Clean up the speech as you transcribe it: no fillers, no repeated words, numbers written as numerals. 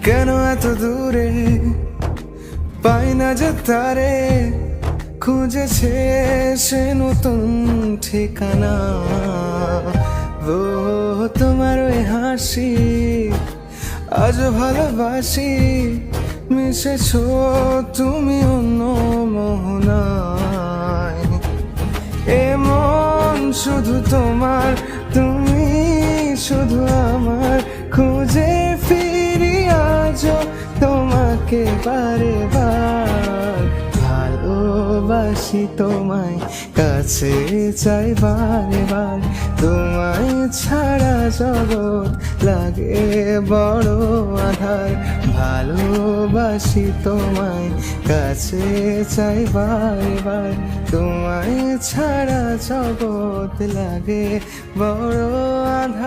কেন এত দূরে পাই না যে তারে, খুঁজেছে সে নতুন ঠিকানা। ও তোমার ওই হাসি আজ ভালোবাসি, মিশেছো তুমি অন্য মোহনায়। এমন শুধু তোমার, তুমি শুধু আমার, খুঁজে ফিরি আজও তোমাকে বারে বার। ভালোবাসি তোমায়, কাছে চাই বারে বার, তোমায় ছাড়া জগৎ লাগে বড় আধার। ভালোবাসি তোমায়, কাছে চাই বারে বার, তোমায় ছাড়া জগৎ লাগে বড় আধার।